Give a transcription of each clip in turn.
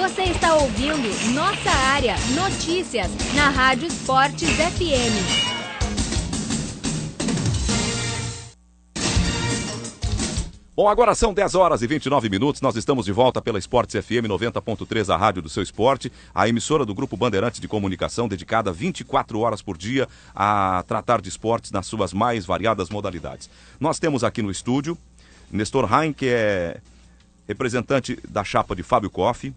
Você está ouvindo Nossa Área Notícias na Rádio Esportes FM. Bom, agora são 10 horas e 29 minutos, nós estamos de volta pela Esportes FM 90.3, a rádio do seu esporte, a emissora do Grupo Bandeirantes de Comunicação, dedicada 24 horas por dia a tratar de esportes nas suas mais variadas modalidades. Nós temos aqui no estúdio Nestor Rain, que é representante da chapa de Fábio Koff,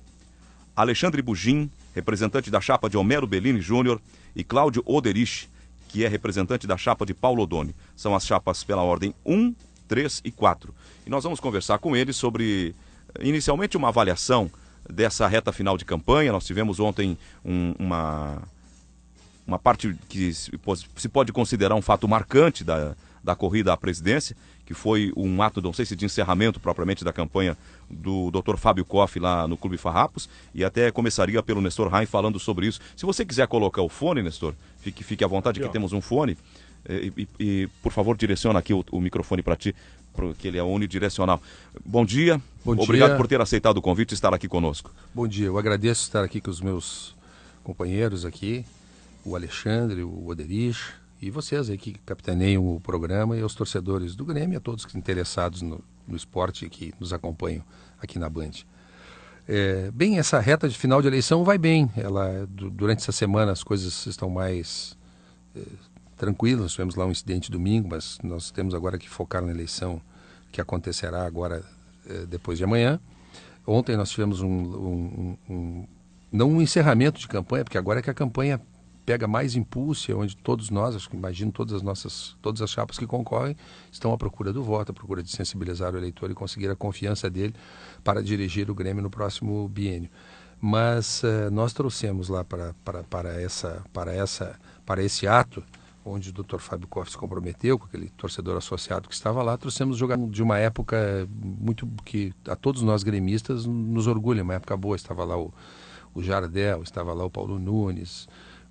Alexandre Bugin, representante da chapa de Homero Bellini Júnior, e Cláudio Oderich, que é representante da chapa de Paulo Odoni. São as chapas pela ordem 1, 3 e 4. E nós vamos conversar com eles sobre, inicialmente, uma avaliação dessa reta final de campanha. Nós tivemos ontem uma parte que se pode considerar um fato marcante da corrida à presidência, que foi um ato, não sei se de encerramento propriamente da campanha do Dr. Fábio Koff lá no Clube Farrapos, e até começaria pelo Nestor Rain falando sobre isso. Se você quiser colocar o fone, Nestor, fique à vontade, aqui temos um fone. E por favor, direciona aqui o microfone para ti, porque ele é unidirecional. Bom dia. Obrigado por ter aceitado o convite e estar aqui conosco. Bom dia, eu agradeço estar aqui com os meus companheiros aqui, o Alexandre, o Oderich, e vocês aí que capitaneiam o programa, e aos torcedores do Grêmio, a todos que interessados no esporte que nos acompanham aqui na Band. Bem, essa reta de final de eleição vai bem. Durante essa semana as coisas estão mais tranquilas. Nós tivemos lá um incidente domingo, mas nós temos agora que focar na eleição que acontecerá agora depois de amanhã. Ontem nós tivemos não um encerramento de campanha, porque agora é que a campanha pega mais impulso, onde todos nós, acho que imagino todas as chapas que concorrem, estão à procura do voto, à procura de sensibilizar o eleitor e conseguir a confiança dele para dirigir o Grêmio no próximo biênio. Mas nós trouxemos lá para esse ato, onde o Dr. Fábio Koff se comprometeu com aquele torcedor associado que estava lá, trouxemos jogador de uma época muito que a todos nós gremistas nos orgulha, uma época boa. Estava lá o Jardel, estava lá o Paulo Nunes,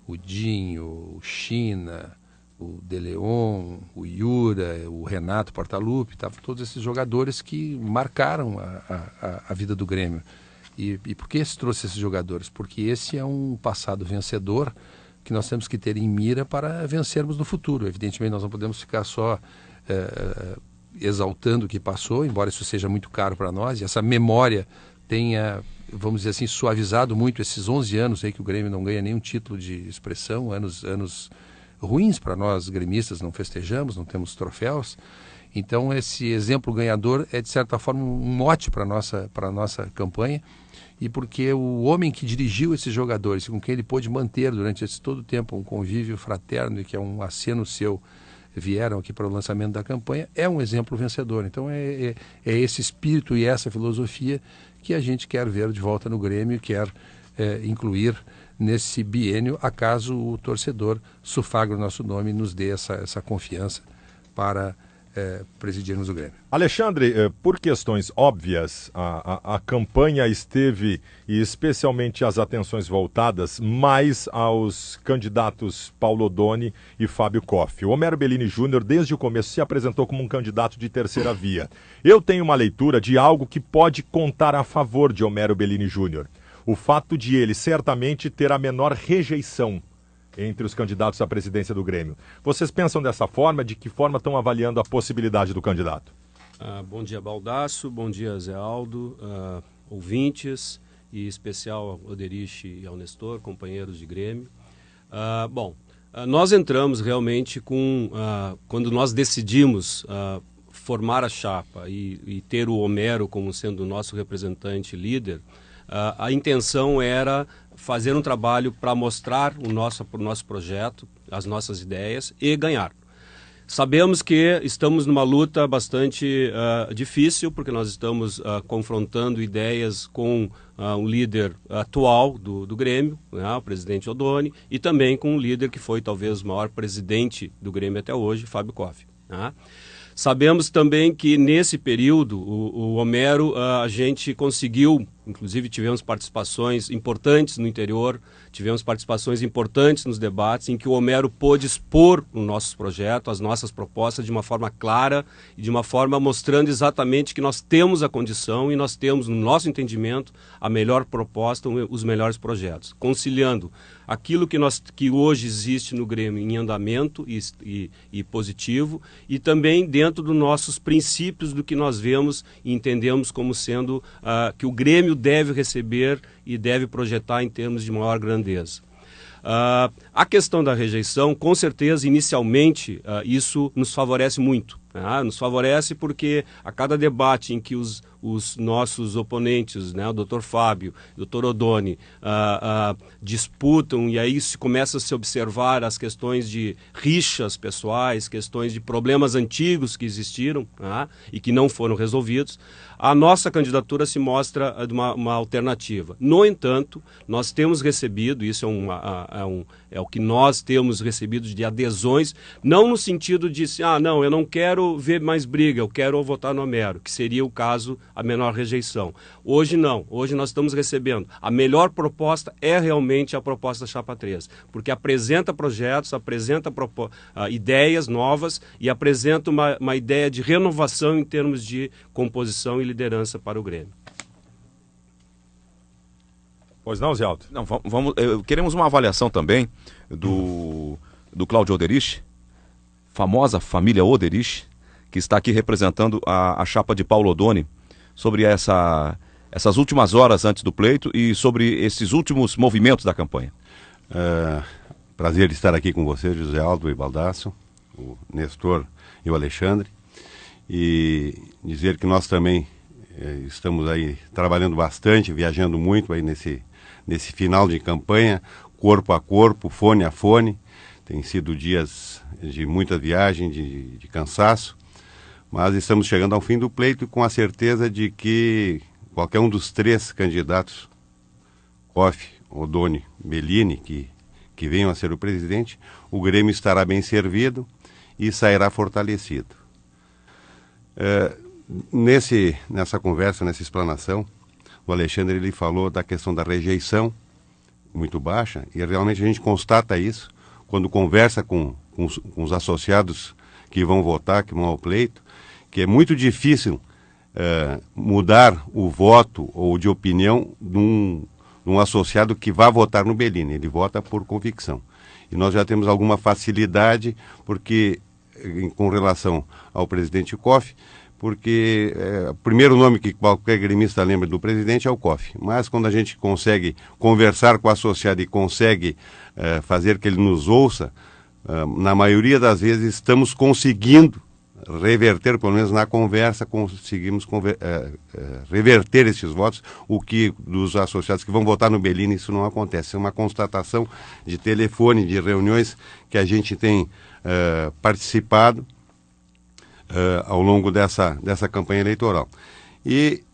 o Dinho, o China, o De Leon, o Yura, o Renato Portaluppi, estavam todos esses jogadores que marcaram a vida do Grêmio. E por que se trouxe esses jogadores? Porque esse é um passado vencedor que nós temos que ter em mira para vencermos no futuro. Evidentemente, nós não podemos ficar só exaltando o que passou, embora isso seja muito caro para nós, e essa memória tenha, vamos dizer assim, suavizado muito esses 11 anos aí que o Grêmio não ganha nenhum título de expressão, anos ruins para nós gremistas, não festejamos, não temos troféus. Então, esse exemplo ganhador é, de certa forma, um mote para a nossa campanha, e porque o homem que dirigiu esses jogadores, com quem ele pôde manter durante todo o tempo um convívio fraterno, e que é um aceno seu, vieram aqui para o lançamento da campanha, é um exemplo vencedor. Então é esse espírito e essa filosofia que a gente quer ver de volta no Grêmio e quer incluir nesse biênio, acaso o torcedor sufrague o nosso nome e nos dê essa confiança para presidirmos o Grêmio. Alexandre, por questões óbvias, a campanha esteve, e especialmente as atenções voltadas, mais aos candidatos Paulo Odoni e Fábio Koff. O Homero Bellini Júnior, desde o começo, se apresentou como um candidato de terceira via. Eu tenho uma leitura de algo que pode contar a favor de Homero Bellini Júnior. O fato de ele certamente ter a menor rejeição entre os candidatos à presidência do Grêmio. Vocês pensam dessa forma? De que forma estão avaliando a possibilidade do candidato? Bom dia, Baldasso. Bom dia, Zé Aldo, ouvintes, e em especial ao Oderich e ao Nestor, companheiros de Grêmio. Nós entramos realmente quando nós decidimos formar a chapa e ter o Homero como sendo o nosso representante líder, a intenção era fazer um trabalho para mostrar o nosso projeto, as nossas ideias e ganhar. Sabemos que estamos numa luta bastante difícil, porque nós estamos confrontando ideias com o líder atual do Grêmio, né, o presidente Odoni, e também com o líder que foi talvez o maior presidente do Grêmio até hoje, Fábio Koff. Né? Sabemos também que nesse período, o Homero, a gente conseguiu inclusive tivemos participações importantes no interior, tivemos participações importantes nos debates, em que o Homero pôde expor os nossos projetos, as nossas propostas de uma forma clara e de uma forma mostrando exatamente que nós temos a condição e nós temos, no nosso entendimento, a melhor proposta, os melhores projetos, conciliando aquilo que hoje existe no Grêmio em andamento e positivo, e também dentro dos nossos princípios do que nós vemos e entendemos como sendo que o Grêmio deve receber e deve projetar em termos de maior grandeza. A questão da rejeição, com certeza, inicialmente, isso nos favorece muito. Nos favorece porque a cada debate em que os nossos oponentes, o Dr. Fábio, o Dr. Odoni, disputam, e aí se começa a se observar as questões de rixas pessoais, questões de problemas antigos que existiram e que não foram resolvidos, a nossa candidatura se mostra uma alternativa. No entanto, nós temos recebido, isso é o que nós temos recebido de adesões, não no sentido de, não, eu não quero ver mais briga, eu quero votar no Homero, que seria o caso, a menor rejeição. Hoje não, hoje nós estamos recebendo. A melhor proposta é realmente a proposta Chapa 3, porque apresenta projetos, apresenta ideias novas e apresenta uma ideia de renovação em termos de composição e liderança para o Grêmio. Pois não, Zé Aldo? Não, queremos uma avaliação também do Cláudio Oderich, famosa família Oderich, que está aqui representando a chapa de Paulo Odoni, sobre essas últimas horas antes do pleito e sobre esses últimos movimentos da campanha. Prazer estar aqui com você, José Aldo e Baldasso, o Nestor e o Alexandre, e dizer que nós também estamos aí trabalhando bastante, viajando muito aí nesse final de campanha, corpo a corpo, fone a fone. Tem sido dias de muita viagem, de cansaço, mas estamos chegando ao fim do pleito com a certeza de que qualquer um dos três candidatos, Koff, Odoni, Bellini, que venham a ser o presidente, o Grêmio estará bem servido e sairá fortalecido. Nessa conversa, nessa explanação, o Alexandre ele falou da questão da rejeição muito baixa, e realmente a gente constata isso quando conversa com os associados que vão votar, que vão ao pleito, que é muito difícil mudar o voto ou de opinião de um associado que vá votar no Bellini. Ele vota por convicção. E nós já temos alguma facilidade com relação ao presidente Koff, porque o primeiro nome que qualquer gremista lembra do presidente é o Koff. Mas quando a gente consegue conversar com o associado e consegue fazer que ele nos ouça, na maioria das vezes estamos conseguindo reverter, pelo menos na conversa, conseguimos reverter esses votos, o que dos associados que vão votar no Bellini isso não acontece. É uma constatação de telefone, de reuniões que a gente tem participado ao longo dessa campanha eleitoral. E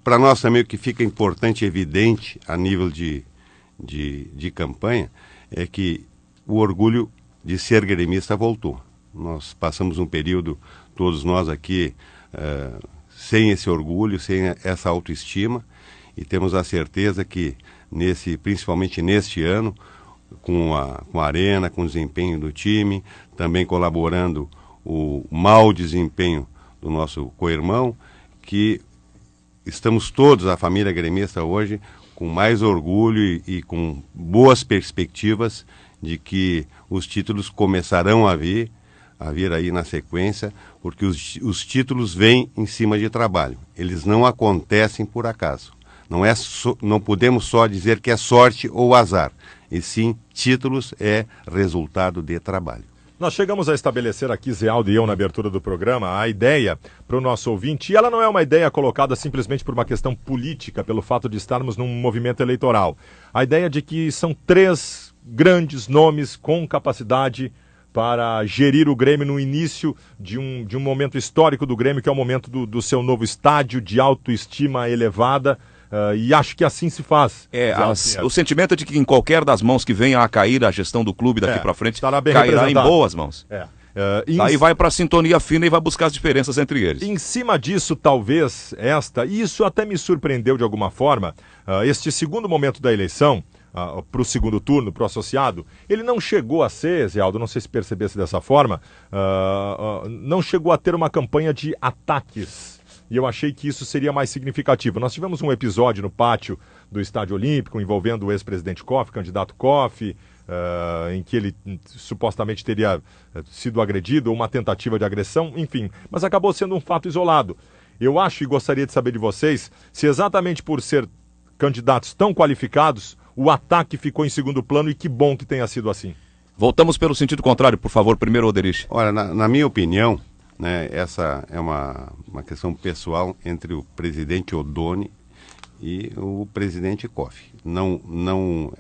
para nós também o que fica importante e evidente a nível de campanha é que o orgulho de ser gremista voltou. Nós passamos um período, todos nós aqui, sem esse orgulho, sem essa autoestima, e temos a certeza que, principalmente neste ano, com a Arena, com o desempenho do time, também colaborando o mau desempenho do nosso co-irmão, que estamos todos, a família gremista hoje, com mais orgulho e com boas perspectivas de que os títulos começarão a vir aí na sequência, porque os títulos vêm em cima de trabalho. Eles não acontecem por acaso. Não podemos só dizer que é sorte ou azar, e sim, títulos é resultado de trabalho. Nós chegamos a estabelecer aqui, Zé Aldo e eu, na abertura do programa, a ideia para o nosso ouvinte, e ela não é uma ideia colocada simplesmente por uma questão política, pelo fato de estarmos num movimento eleitoral. A ideia de que são três grandes nomes com capacidade para gerir o Grêmio no início de um momento histórico do Grêmio, que é o momento do seu novo estádio, de autoestima elevada, e acho que assim se faz. O sentimento é de que em qualquer das mãos que venha a cair a gestão do clube daqui para frente, cairá em boas mãos. Aí vai para a sintonia fina e vai buscar as diferenças entre eles. Em cima disso, talvez, e isso até me surpreendeu de alguma forma, este segundo momento da eleição, para o segundo turno, para o associado, ele não chegou a ser, Zé Aldo, não sei se percebesse dessa forma, não chegou a ter uma campanha de ataques. E eu achei que isso seria mais significativo. Nós tivemos um episódio no pátio do Estádio Olímpico envolvendo o ex-presidente Kofi, candidato Kofi, em que ele supostamente teria sido agredido, ou uma tentativa de agressão, enfim. Mas acabou sendo um fato isolado. Eu acho e gostaria de saber de vocês se exatamente por ser candidatos tão qualificados, o ataque ficou em segundo plano e que bom que tenha sido assim. Voltamos pelo sentido contrário, por favor, primeiro, Oderich. Olha, na minha opinião, né, essa é uma questão pessoal entre o presidente Odoni e o presidente Kofi.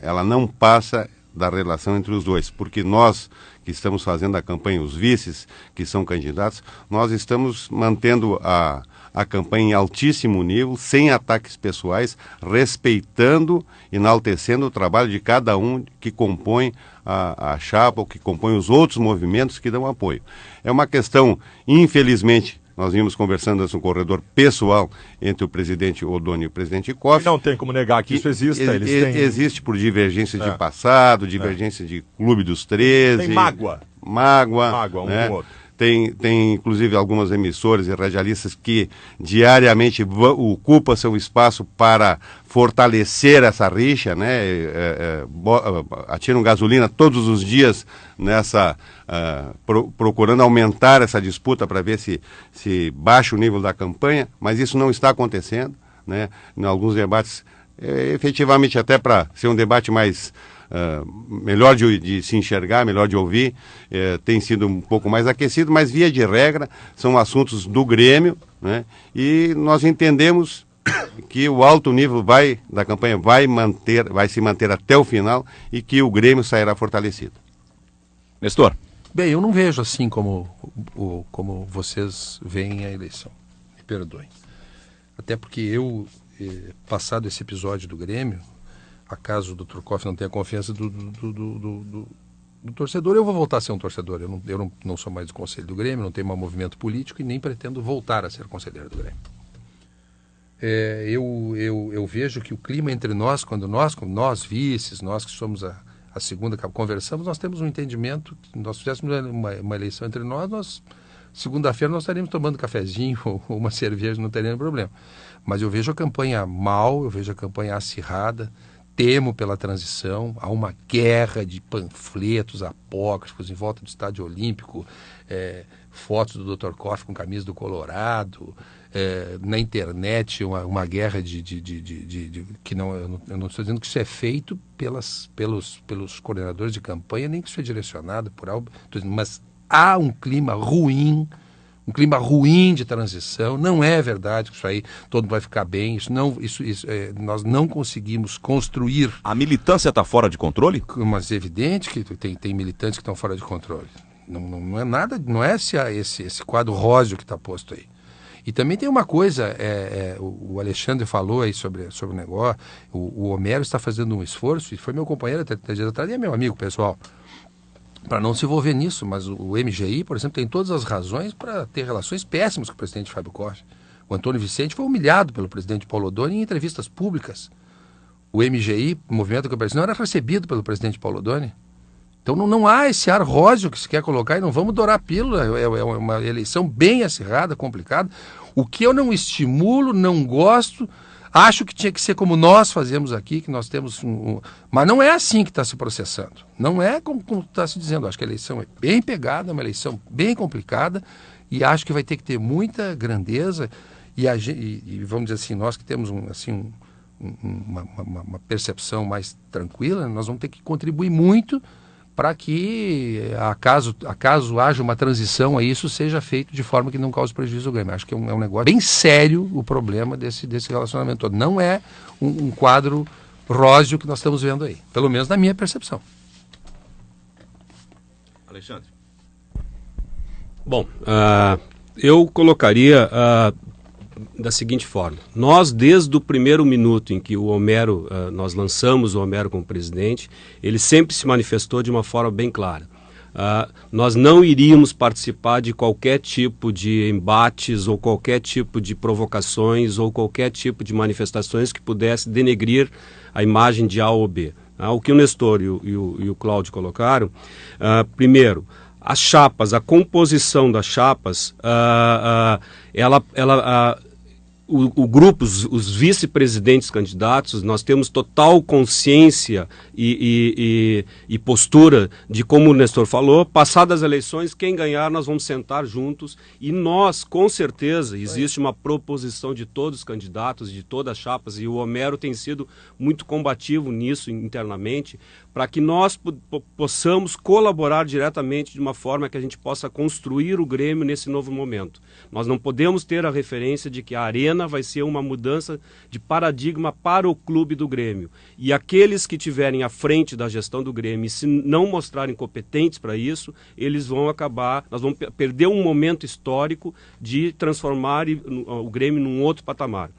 Ela não passa da relação entre os dois, porque nós que estamos fazendo a campanha, os vices que são candidatos, nós estamos mantendo a campanha em altíssimo nível, sem ataques pessoais, respeitando, enaltecendo o trabalho de cada um que compõe a chapa, ou que compõe os outros movimentos que dão apoio. É uma questão, infelizmente, nós vimos conversando no corredor pessoal entre o presidente Odoni e o presidente Kofi. Não tem como negar que isso exista. Existe por divergência de passado, divergência de Clube dos 13. Tem mágoa Mágoa, um né? com o outro. Tem inclusive algumas emissoras e radialistas que diariamente ocupam seu espaço para fortalecer essa rixa, né? Atiram gasolina todos os dias nessa, procurando aumentar essa disputa para ver se baixa o nível da campanha, mas isso não está acontecendo, né? Em alguns debates, efetivamente até para ser um debate mais melhor de se enxergar, melhor de ouvir, tem sido um pouco mais aquecido, mas via de regra são assuntos do Grêmio, né? E nós entendemos que o alto nível da campanha vai se manter até o final e que o Grêmio sairá fortalecido. Nestor. Bem, eu não vejo assim como vocês veem a eleição. Me perdoem. Até porque eu, passado esse episódio do Grêmio, acaso o Dr. Kofi não tenha confiança do torcedor, eu vou voltar a ser um torcedor. Eu não sou mais do Conselho do Grêmio, não tenho mais movimento político e nem pretendo voltar a ser conselheiro do Grêmio. Eu vejo que o clima entre nós, quando nós vices, nós que somos a segunda, conversamos, nós temos um entendimento, nós fizéssemos uma eleição entre nós, segunda-feira nós estaríamos tomando cafezinho ou uma cerveja, não teria problema. Mas eu vejo a campanha mal, eu vejo a campanha acirrada, temo pela transição, há uma guerra de panfletos apócrifos em volta do Estádio Olímpico, fotos do Dr. Kofi com camisa do Colorado, na internet uma guerra que eu não estou dizendo que isso é feito pelos coordenadores de campanha, nem que isso é direcionado por algo, mas há um clima ruim de transição. Não é verdade que isso aí todo mundo vai ficar bem, nós não conseguimos construir. A militância está fora de controle? Mas é evidente que tem militantes que estão fora de controle. Não é nada, não é esse quadro róseo que está posto aí. E também tem uma coisa, o Alexandre falou aí sobre o negócio, o Homero está fazendo um esforço, e foi meu companheiro até dias atrás, e é meu amigo pessoal, para não se envolver nisso, mas o MGI, por exemplo, tem todas as razões para ter relações péssimas com o presidente Fábio Kofi. O Antônio Vicente foi humilhado pelo presidente Paulo Odoni em entrevistas públicas. O MGI, o Movimento Campesinal, não era recebido pelo presidente Paulo Odoni. Então não há esse ar róseo que se quer colocar e não vamos dourar a pílula. É uma eleição bem acirrada, complicada. O que eu não estimulo, não gosto, acho que tinha que ser como nós fazemos aqui, que nós temos mas não é assim que está se processando. Não é como está se dizendo. Acho que a eleição é bem pegada, é uma eleição bem complicada e acho que vai ter que ter muita grandeza e vamos dizer assim, nós que temos uma percepção mais tranquila, nós vamos ter que contribuir muito para que, acaso haja uma transição, isso seja feito de forma que não cause prejuízo ao Grêmio. Acho que é um negócio bem sério o problema desse relacionamento todo. Não é um quadro róseo que nós estamos vendo aí, pelo menos na minha percepção. Alexandre. Bom, eu colocaria da seguinte forma. Nós, desde o primeiro minuto em que o Homero, nós lançamos o Homero como presidente, ele sempre se manifestou de uma forma bem clara. nós não iríamos participar de qualquer tipo de embates ou qualquer tipo de provocações ou qualquer tipo de manifestações que pudesse denegrir a imagem de A ou B. O que o Nestor e o Cláudio colocaram, primeiro, as chapas, a composição das chapas, o grupo, os vice-presidentes candidatos, nós temos total consciência e postura de, como o Nestor falou, passadas as eleições, quem ganhar nós vamos sentar juntos e nós, com certeza, existe uma proposição de todos os candidatos, de todas as chapas, e o Homero tem sido muito combativo nisso internamente, para que nós possamos colaborar diretamente de uma forma que a gente possa construir o Grêmio nesse novo momento. Nós não podemos ter a referência de que a Arena vai ser uma mudança de paradigma para o clube do Grêmio. E aqueles que estiverem à frente da gestão do Grêmio, se não mostrarem competentes para isso, eles vão acabar, nós vamos perder um momento histórico de transformar o Grêmio num outro patamar.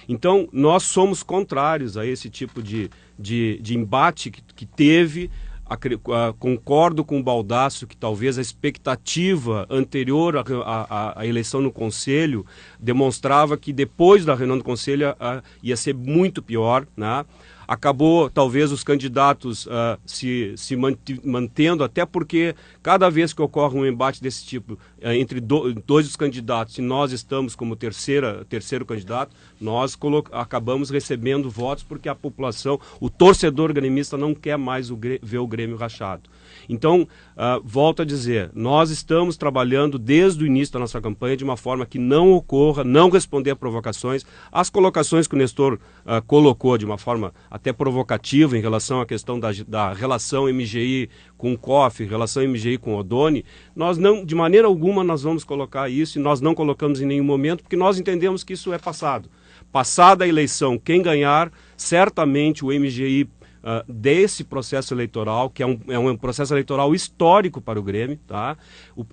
Então, nós somos contrários a esse tipo de embate que teve. Concordo com o Baldasso que talvez a expectativa anterior à eleição no Conselho demonstrava que depois da reunião do Conselho ia ser muito pior, né? Acabou, talvez, os candidatos se mantendo, até porque cada vez que ocorre um embate desse tipo entre dois dos candidatos, e nós estamos como terceiro candidato, nós acabamos recebendo votos porque a população, o torcedor gremista não quer mais ver o Grêmio rachado. Então, volto a dizer, nós estamos trabalhando desde o início da nossa campanha de uma forma que não ocorra, não responder a provocações. As colocações que o Nestor colocou de uma forma até provocativa em relação à questão da relação MGI com o COF, relação MGI com o Odoni, nós não, de maneira alguma nós vamos colocar isso, e nós não colocamos em nenhum momento, porque nós entendemos que isso é passado. Passada a eleição, quem ganhar, certamente o MGI desse processo eleitoral, que é um processo eleitoral histórico para o Grêmio, tá?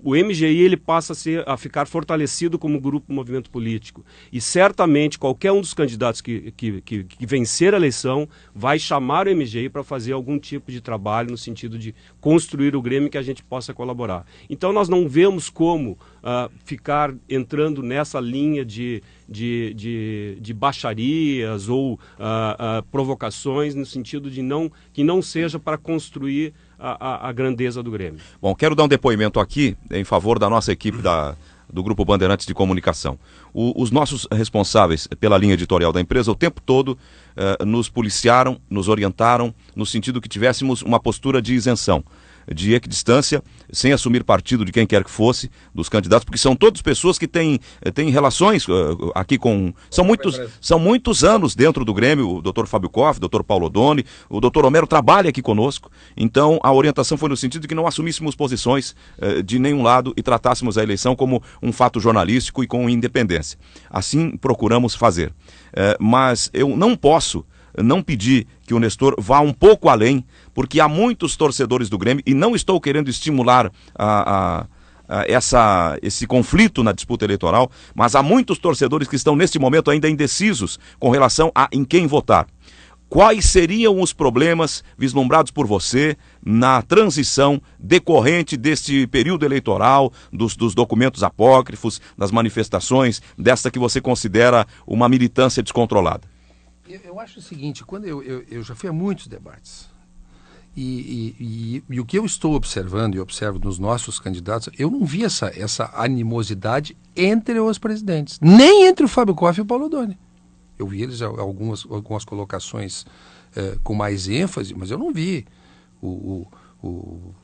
O MGI ele passa a ficar fortalecido como grupo movimento político. E certamente qualquer um dos candidatos que vencer a eleição vai chamar o MGI para fazer algum tipo de trabalho no sentido de construir o Grêmio que a gente possa colaborar. Então nós não vemos como ficar entrando nessa linha de baixarias ou provocações no sentido de que não seja para construir a grandeza do Grêmio. Bom, quero dar um depoimento aqui em favor da nossa equipe do Grupo Bandeirantes de Comunicação. Os nossos responsáveis pela linha editorial da empresa o tempo todo nos policiaram, nos orientaram no sentido que tivéssemos uma postura de isenção, de equidistância, sem assumir partido de quem quer que fosse, dos candidatos, porque são todas pessoas que têm relações aqui com... São muitos anos dentro do Grêmio, o Dr. Fábio Koff, o Dr. Paulo Odoni, o Dr. Homero trabalha aqui conosco, então a orientação foi no sentido de que não assumíssemos posições de nenhum lado e tratássemos a eleição como um fato jornalístico e com independência. Assim procuramos fazer. Mas eu não posso não pedir que o Nestor vá um pouco além, porque há muitos torcedores do Grêmio, e não estou querendo estimular esse conflito na disputa eleitoral, mas há muitos torcedores que estão neste momento ainda indecisos com relação a em quem votar. Quais seriam os problemas vislumbrados por você na transição decorrente deste período eleitoral, dos documentos apócrifos, das manifestações, desta que você considera uma militância descontrolada? Eu acho o seguinte, quando eu já fui a muitos debates, e o que eu estou observando e observo nos nossos candidatos, eu não vi essa animosidade entre os presidentes, nem entre o Fábio Koff e o Paulo Odoni. Eu vi eles algumas colocações com mais ênfase, mas eu não vi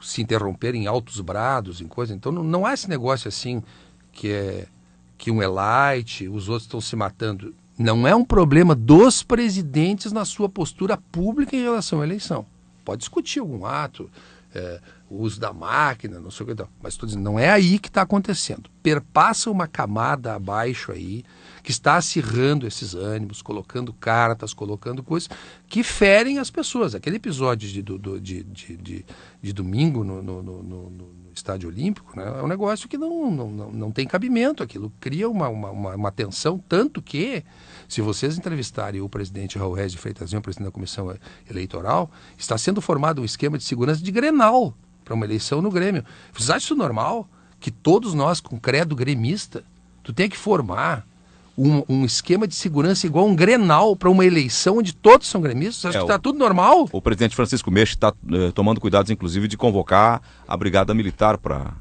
se interromper em altos brados, em coisa. Então não há esse negócio assim que um é light, os outros estão se matando. Não é um problema dos presidentes na sua postura pública em relação à eleição. Pode discutir algum ato, o uso da máquina, não sei o que, mas estou dizendo, não é aí que está acontecendo. Perpassa uma camada abaixo aí, que está acirrando esses ânimos, colocando cartas, colocando coisas que ferem as pessoas. Aquele episódio de domingo no Estádio Olímpico, né, é um negócio que não tem cabimento. Aquilo cria uma tensão, tanto que, se vocês entrevistarem o presidente Raul Regis de Freitas, o presidente da Comissão Eleitoral, está sendo formado um esquema de segurança de Grenal para uma eleição no Grêmio. Vocês acham isso normal? Que todos nós, com credo gremista, tu tem que formar um esquema de segurança igual um Grenal para uma eleição onde todos são gremistas? Acho que está tudo normal. O presidente Francisco Meixe está tomando cuidados, inclusive, de convocar a Brigada Militar para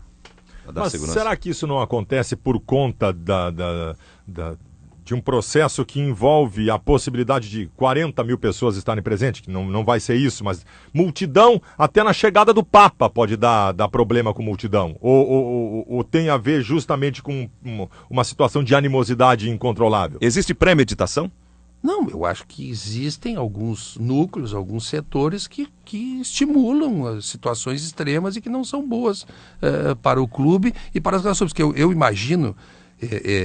dar Mas segurança. será que isso não acontece por conta de um processo que envolve a possibilidade de 40 mil pessoas estarem presentes? Que não vai ser isso, mas multidão, até na chegada do Papa pode dar problema com multidão. Ou tem a ver justamente com uma situação de animosidade incontrolável? Existe premeditação? Não, eu acho que existem alguns núcleos, alguns setores que estimulam as situações extremas e que não são boas para o clube e para as relações. Porque eu imagino,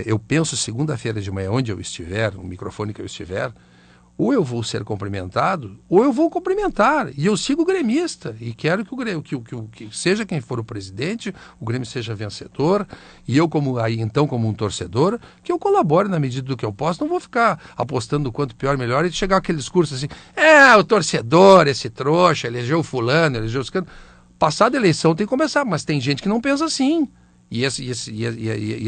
eu penso segunda-feira de manhã, onde eu estiver, no microfone que eu estiver, ou eu vou ser cumprimentado, ou eu vou cumprimentar. E eu sigo gremista. E quero que o Grêmio, que seja quem for o presidente, o Grêmio seja vencedor. E eu, como um torcedor, que eu colabore na medida do que eu posso. Não vou ficar apostando o quanto pior, melhor, e chegar aquele discurso assim, o torcedor, esse trouxa, elegeu fulano, elegeu esse cano. Passada a eleição tem que começar, mas tem gente que não pensa assim. E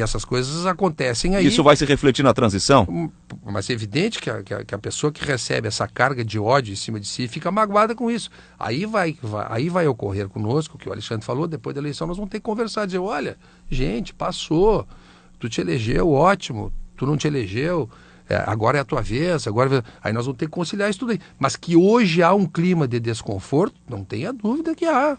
essas coisas acontecem aí. Isso vai se refletir na transição? Mas é evidente que a pessoa que recebe essa carga de ódio em cima de si fica magoada com isso. Aí vai ocorrer conosco, o que o Alexandre falou, depois da eleição nós vamos ter que conversar, dizer, olha, gente, passou, tu te elegeu, ótimo, tu não te elegeu, agora é a tua vez, aí nós vamos ter que conciliar isso tudo aí. Mas que hoje há um clima de desconforto, não tenha dúvida que há.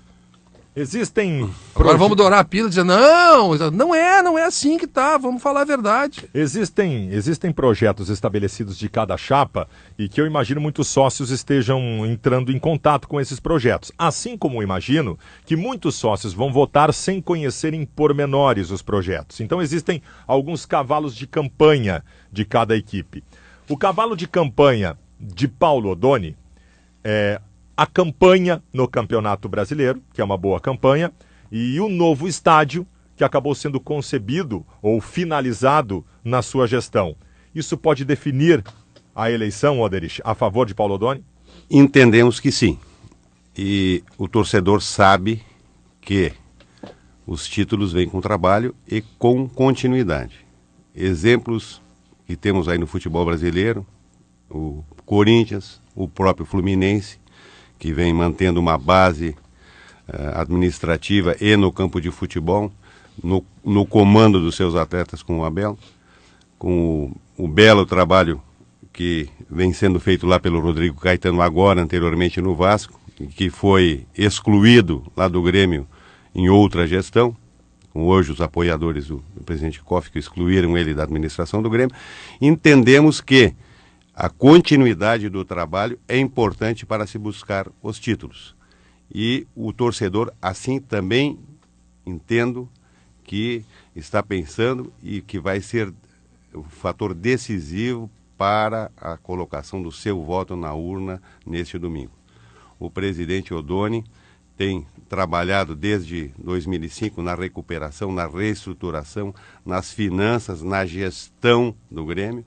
Existem... Agora vamos dourar a pílula e dizer, não é assim que tá, vamos falar a verdade. Existem projetos estabelecidos de cada chapa e que eu imagino muitos sócios estejam entrando em contato com esses projetos. Assim como imagino que muitos sócios vão votar sem conhecerem pormenores os projetos. Então existem alguns cavalos de campanha de cada equipe. O cavalo de campanha de Paulo Odoni é a campanha no Campeonato Brasileiro, que é uma boa campanha, e o novo estádio, que acabou sendo concebido ou finalizado na sua gestão. Isso pode definir a eleição, Oderich, a favor de Paulo Odoni? Entendemos que sim. E o torcedor sabe que os títulos vêm com trabalho e com continuidade. Exemplos que temos aí no futebol brasileiro, o Corinthians, o próprio Fluminense, que vem mantendo uma base administrativa e no campo de futebol, no comando dos seus atletas com o Abel, com o belo trabalho que vem sendo feito lá pelo Rodrigo Caetano agora, anteriormente no Vasco, que foi excluído lá do Grêmio em outra gestão, com hoje os apoiadores do presidente Koff, que excluíram ele da administração do Grêmio. Entendemos que a continuidade do trabalho é importante para se buscar os títulos. E o torcedor, assim, também entendo que está pensando e que vai ser o fator decisivo para a colocação do seu voto na urna neste domingo. O presidente Odoni tem trabalhado desde 2005 na recuperação, na reestruturação, nas finanças, na gestão do Grêmio.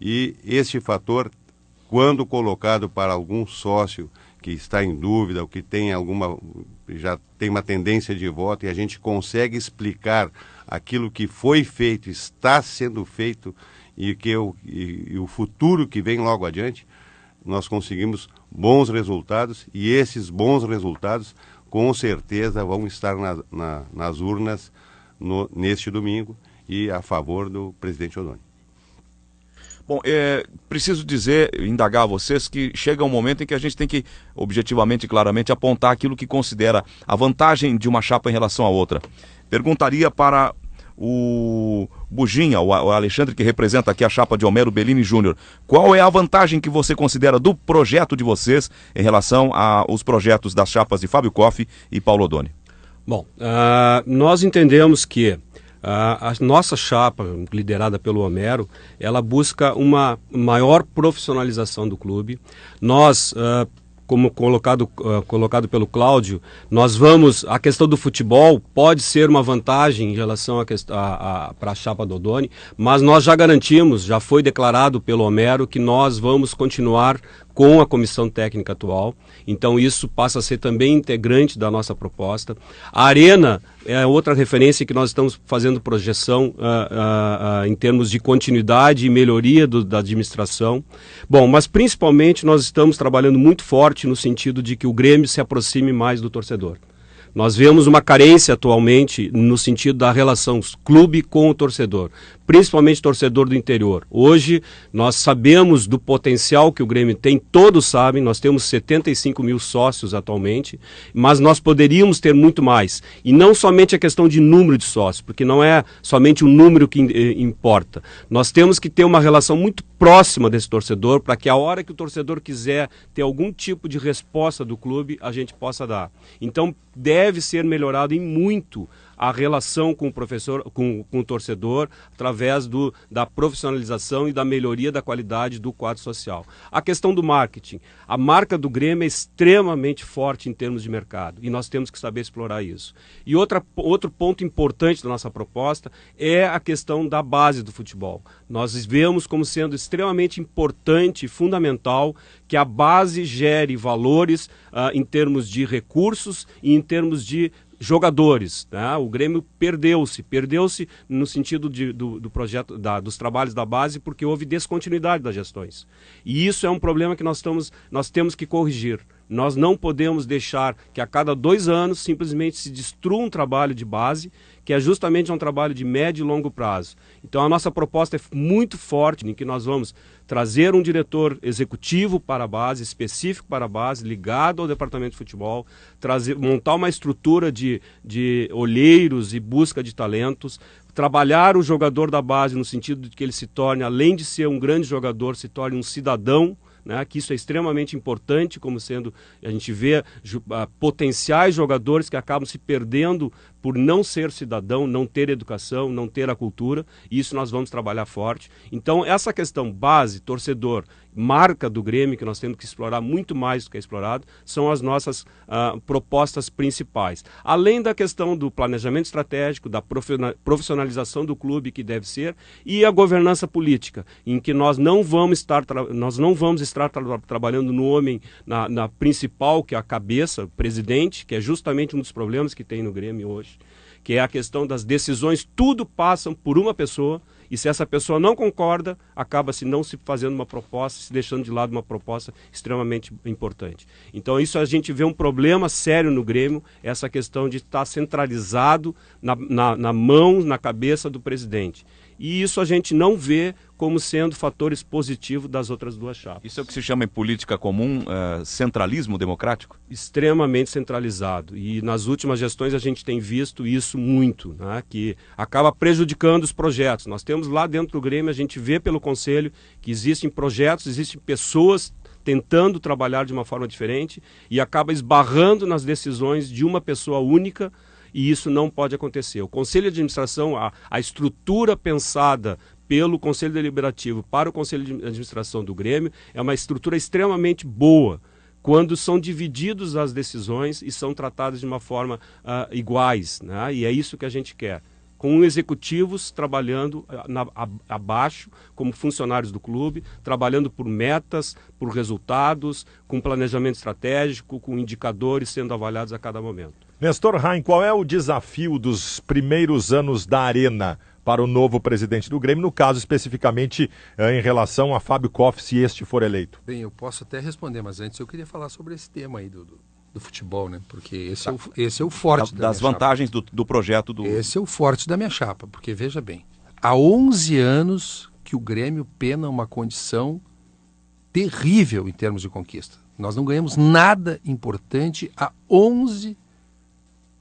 E este fator, quando colocado para algum sócio que está em dúvida, ou que já tem uma tendência de voto, e a gente consegue explicar aquilo que foi feito, está sendo feito, e o futuro que vem logo adiante, nós conseguimos bons resultados, e esses bons resultados, com certeza, vão estar nas urnas neste domingo, e a favor do presidente Odoni. Bom, preciso indagar a vocês que chega um momento em que a gente tem que, objetivamente e claramente, apontar aquilo que considera a vantagem de uma chapa em relação à outra. Perguntaria para o Buginha, o Alexandre, que representa aqui a chapa de Homero Bellini Júnior, qual é a vantagem que você considera do projeto de vocês em relação aos projetos das chapas de Fábio Koff e Paulo Odoni? Bom, nós entendemos que a nossa chapa, liderada pelo Homero, ela busca uma maior profissionalização do clube. Nós como colocado pelo Cláudio, a questão do futebol pode ser uma vantagem em relação para a chapa do Odoni, mas nós já garantimos, já foi declarado pelo Homero, que nós vamos continuar com a comissão técnica atual, então isso passa a ser também integrante da nossa proposta. A Arena é outra referência que nós estamos fazendo projeção em termos de continuidade e melhoria da administração. Bom, mas principalmente nós estamos trabalhando muito forte no sentido de que o Grêmio se aproxime mais do torcedor. Nós vemos uma carência atualmente no sentido da relação clube com o torcedor, principalmente torcedor do interior. Hoje nós sabemos do potencial que o Grêmio tem, todos sabem, nós temos 75 mil sócios atualmente, mas nós poderíamos ter muito mais. E não somente a questão de número de sócios, porque não é somente o número que importa. Nós temos que ter uma relação muito próxima desse torcedor, para que a hora que o torcedor quiser ter algum tipo de resposta do clube, a gente possa dar. Então deve ser melhorado em muito a relação com o professor, com o torcedor, através da profissionalização e da melhoria da qualidade do quadro social. A questão do marketing. A marca do Grêmio é extremamente forte em termos de mercado e nós temos que saber explorar isso. E outro ponto importante da nossa proposta é a questão da base do futebol. Nós vemos como sendo extremamente importante e fundamental que a base gere valores em termos de recursos e em termos de jogadores, né? O Grêmio perdeu-se no sentido do projeto, dos trabalhos da base, porque houve descontinuidade das gestões. E isso é um problema que nós temos que corrigir. Nós não podemos deixar que a cada 2 anos simplesmente se destrua um trabalho de base, que é justamente um trabalho de médio e longo prazo. Então a nossa proposta é muito forte, em que nós vamos trazer um diretor executivo para a base, específico para a base, ligado ao departamento de futebol, montar uma estrutura de olheiros e busca de talentos, trabalhar o jogador da base no sentido de que ele se torne, além de ser um grande jogador, se torne um cidadão, né, que isso é extremamente importante, como sendo, a gente vê potenciais jogadores que acabam se perdendo por não ser cidadão, não ter educação, não ter a cultura, e isso nós vamos trabalhar forte. Então essa questão base, torcedor, marca do Grêmio, que nós temos que explorar muito mais do que é explorado, são as nossas propostas principais. Além da questão do planejamento estratégico, da profissionalização do clube, que deve ser, e a governança política, em que nós não vamos estar trabalhando no homem, na principal, que é a cabeça, o presidente, que é justamente um dos problemas que tem no Grêmio hoje, que é a questão das decisões, tudo passa por uma pessoa, e se essa pessoa não concorda, acaba-se não se fazendo uma proposta, se deixando de lado uma proposta extremamente importante. Então isso a gente vê um problema sério no Grêmio, essa questão de estar centralizado na mão, na cabeça do presidente. E isso a gente não vê como sendo fatores positivos das outras duas chapas. Isso é o que se chama em política comum centralismo democrático? Extremamente centralizado. E nas últimas gestões a gente tem visto isso muito, né, que acaba prejudicando os projetos. Nós temos lá dentro do Grêmio, a gente vê pelo Conselho que existem projetos, existem pessoas tentando trabalhar de uma forma diferente e acaba esbarrando nas decisões de uma pessoa única. E isso não pode acontecer. O Conselho de Administração, a estrutura pensada pelo Conselho Deliberativo para o Conselho de Administração do Grêmio é uma estrutura extremamente boa, quando são divididas as decisões e são tratadas de uma forma iguais, né? E é isso que a gente quer. Com executivos trabalhando abaixo, como funcionários do clube, trabalhando por metas, por resultados, com planejamento estratégico, com indicadores sendo avaliados a cada momento. Nestor Rain, qual é o desafio dos primeiros anos da Arena para o novo presidente do Grêmio, no caso especificamente em relação a Fábio Koff, se este for eleito? Bem, eu posso até responder, mas antes eu queria falar sobre esse tema aí do futebol, né? Porque esse é o forte das vantagens do projeto do... Esse é o forte da minha chapa, porque veja bem, há 11 anos que o Grêmio pena uma condição terrível em termos de conquista. Nós não ganhamos nada importante há 11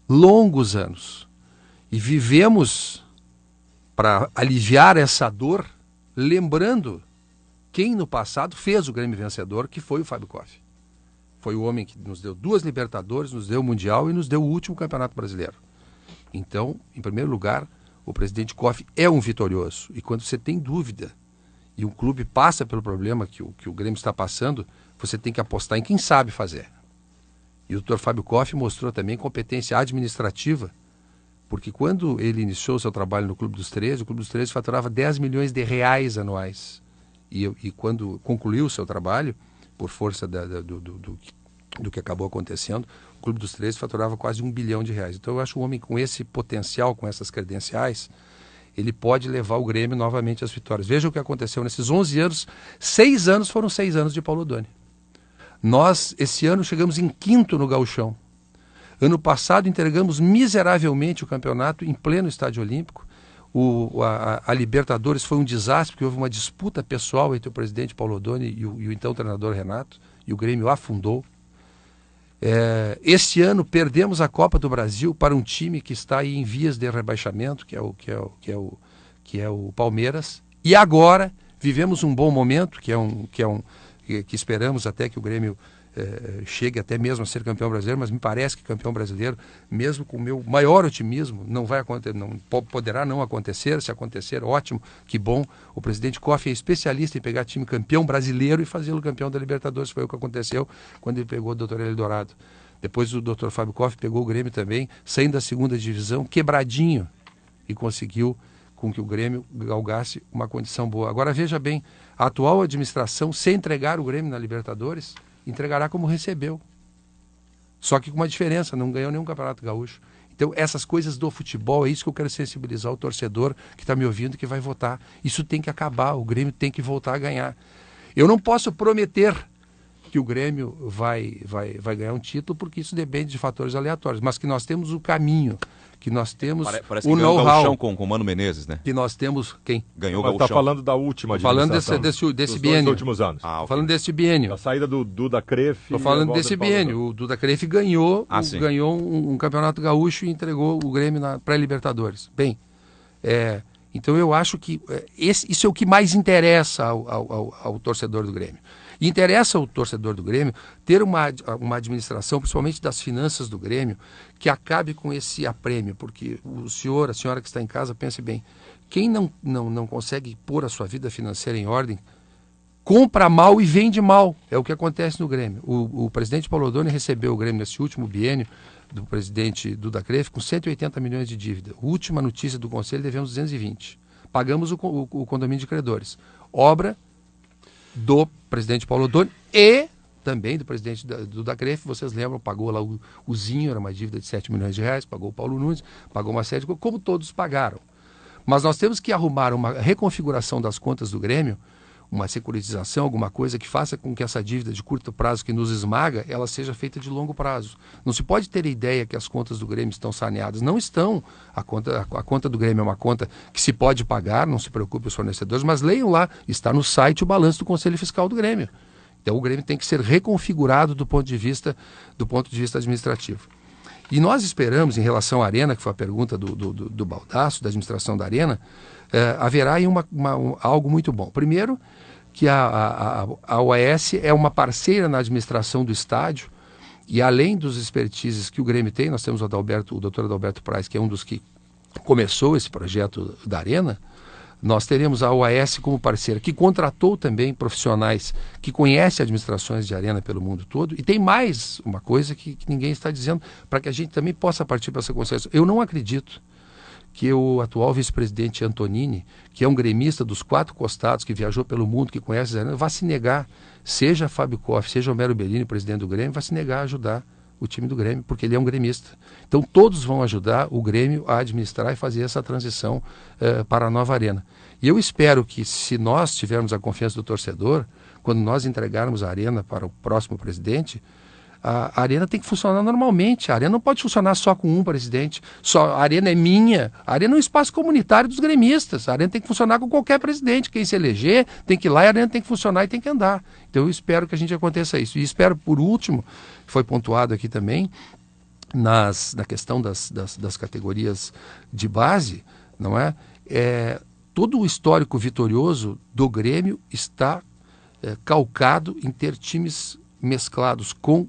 longos anos. E vivemos, para aliviar essa dor, lembrando quem no passado fez o Grêmio vencedor, que foi o Fábio Koff. Foi o homem que nos deu 2 Libertadores, nos deu o Mundial e nos deu o último Campeonato Brasileiro. Então, em primeiro lugar, o presidente Koff é um vitorioso. E quando você tem dúvida e um clube passa pelo problema que o Grêmio está passando, você tem que apostar em quem sabe fazer. E o Dr. Fábio Koff mostrou também competência administrativa, porque quando ele iniciou seu trabalho no Clube dos 13, o Clube dos 13 faturava 10 milhões de reais anuais. E quando concluiu o seu trabalho, por força do que acabou acontecendo, o Clube dos 13 faturava quase 1 bilhão de reais. Então eu acho que um homem com esse potencial, com essas credenciais, ele pode levar o Grêmio novamente às vitórias. Veja o que aconteceu nesses 11 anos. 6 anos foram 6 anos de Paulo Doni. Nós, esse ano, chegamos em 5º no Gauchão. Ano passado, entregamos miseravelmente o campeonato em pleno Estádio Olímpico. A Libertadores foi um desastre, porque houve uma disputa pessoal entre o presidente Paulo Doni e o então treinador Renato, e o Grêmio afundou. Este ano, perdemos a Copa do Brasil para um time que está aí em vias de rebaixamento, que é o Palmeiras. E agora, vivemos um bom momento, que esperamos até que o Grêmio chegue até mesmo a ser campeão brasileiro, mas me parece que campeão brasileiro, mesmo com o meu maior otimismo, não vai acontecer, poderá não acontecer. Se acontecer, ótimo, que bom. O presidente Koff é especialista em pegar time campeão brasileiro e fazê-lo campeão da Libertadores. Foi o que aconteceu quando ele pegou o Dr. Eldorado. Depois o Dr. Fábio Koff pegou o Grêmio também, saindo da 2ª divisão, quebradinho, e conseguiu com que o Grêmio galgasse uma condição boa. Agora veja bem, a atual administração, se entregar o Grêmio na Libertadores, entregará como recebeu. Só que com uma diferença, não ganhou nenhum Campeonato Gaúcho. Então essas coisas do futebol, é isso que eu quero sensibilizar o torcedor que está me ouvindo, que vai votar. Isso tem que acabar, o Grêmio tem que voltar a ganhar. Eu não posso prometer que o Grêmio vai ganhar um título, porque isso depende de fatores aleatórios, mas que nós temos o caminho, que nós temos Parece o que ganhou o know-how. Gauchão com o Mano Menezes, né? Que nós temos quem? Ganhou o Mas Gauchão. está falando da última Falando administração. desse dos biênio. 2 últimos anos. Ah, ok. Falando desse biênio. A saída do Duda Cref. Estou falando desse biênio. O Duda Cref ganhou um Campeonato Gaúcho e entregou o Grêmio na pré-Libertadores. Bem, então eu acho que isso é o que mais interessa ao torcedor do Grêmio. E interessa ao torcedor do Grêmio ter uma administração, principalmente das finanças do Grêmio, que acabe com esse aprêmio, porque o senhor, a senhora que está em casa, pense bem, quem não consegue pôr a sua vida financeira em ordem, compra mal e vende mal. É o que acontece no Grêmio. O presidente Paulo Doni recebeu o Grêmio nesse último biênio do presidente Duda Cref com 180 milhões de dívida. Última notícia do Conselho, devemos 220. Pagamos o condomínio de credores. Obra do presidente Paulo Doni e também do presidente Duda Cref, vocês lembram, pagou lá o Zinho, era uma dívida de 7 milhões de reais, pagou o Paulo Nunes, pagou uma série de coisas, como todos pagaram. Mas nós temos que arrumar uma reconfiguração das contas do Grêmio, uma securitização, alguma coisa que faça com que essa dívida de curto prazo que nos esmaga, ela seja feita de longo prazo. Não se pode ter a ideia que as contas do Grêmio estão saneadas. Não estão. A conta do Grêmio é uma conta que se pode pagar, não se preocupe os fornecedores, mas leiam lá, está no site o balanço do Conselho Fiscal do Grêmio. Então o Grêmio tem que ser reconfigurado do ponto de vista administrativo. E nós esperamos, em relação à Arena, que foi a pergunta do Baldasso, da administração da Arena, haverá aí algo muito bom. Primeiro, que a OAS é uma parceira na administração do estádio, e além dos expertises que o Grêmio tem, nós temos o Dr. Adalberto Praz, que é um dos que começou esse projeto da Arena. Nós teremos a OAS como parceira, que contratou também profissionais que conhecem administrações de arena pelo mundo todo. E tem mais uma coisa que ninguém está dizendo, para que a gente também possa partir para essa consciência. Eu não acredito que o atual vice-presidente Antonini, que é um gremista dos 4 costados, que viajou pelo mundo, que conhece as arenas, vai se negar, seja Fábio Koff, seja Homero Bellini, presidente do Grêmio, vai se negar a ajudar o time do Grêmio, porque ele é um gremista. Então todos vão ajudar o Grêmio a administrar e fazer essa transição para a nova arena. E eu espero que, se nós tivermos a confiança do torcedor, quando nós entregarmos a arena para o próximo presidente, a arena tem que funcionar normalmente. A arena não pode funcionar só com um presidente. A arena é minha. A arena é um espaço comunitário dos gremistas. A arena tem que funcionar com qualquer presidente. Quem se eleger tem que ir lá e a arena tem que funcionar e tem que andar. Então eu espero que a gente aconteça isso. E espero, por último, foi pontuado aqui também, na questão das categorias de base, não é? Todo o histórico vitorioso do Grêmio está calcado em ter times mesclados com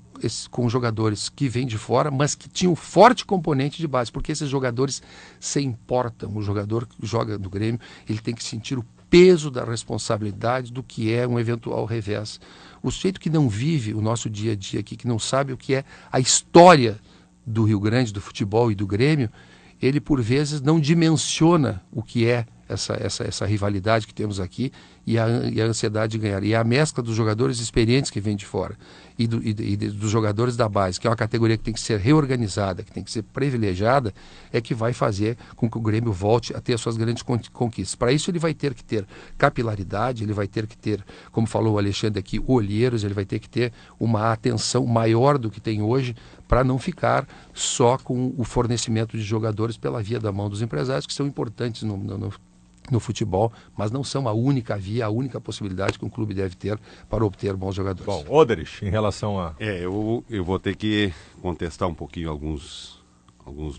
jogadores que vêm de fora, mas que tinham forte componente de base, porque esses jogadores se importam. O jogador que joga no Grêmio, ele tem que sentir o peso da responsabilidade do que é um eventual revés. O sujeito que não vive o nosso dia a dia aqui, que não sabe o que é a história do Rio Grande, do futebol e do Grêmio, ele por vezes não dimensiona o que é essa rivalidade que temos aqui e a ansiedade de ganhar. E a mescla dos jogadores experientes que vêm de fora e dos jogadores da base, que é uma categoria que tem que ser reorganizada, que tem que ser privilegiada, é que vai fazer com que o Grêmio volte a ter as suas grandes conquistas. Para isso ele vai ter que ter capilaridade, ele vai ter que ter, como falou o Alexandre aqui, olheiros, ele vai ter que ter uma atenção maior do que tem hoje para não ficar só com o fornecimento de jogadores pela via da mão dos empresários, que são importantes no futebol, mas não são a única via, a única possibilidade que um clube deve ter para obter bons jogadores. Bom, Oderich, em relação a... Eu vou ter que contestar um pouquinho alguns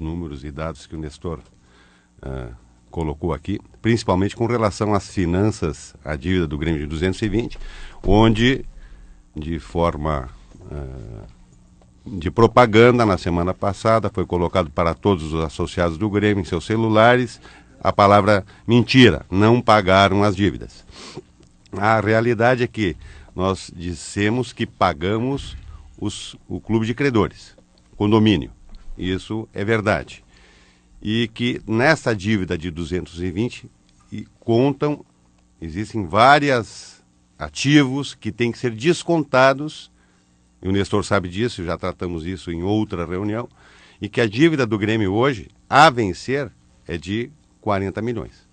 números e dados que o Nestor colocou aqui, principalmente com relação às finanças, à dívida do Grêmio de 220, onde, de forma de propaganda, na semana passada, foi colocado para todos os associados do Grêmio em seus celulares a palavra mentira, não pagaram as dívidas. A realidade é que nós dissemos que pagamos o clube de credores, condomínio. Isso é verdade. E que nessa dívida de 220 existem vários ativos que têm que ser descontados, e o Nestor sabe disso, já tratamos isso em outra reunião, e que a dívida do Grêmio hoje, a vencer, é de 40 milhões.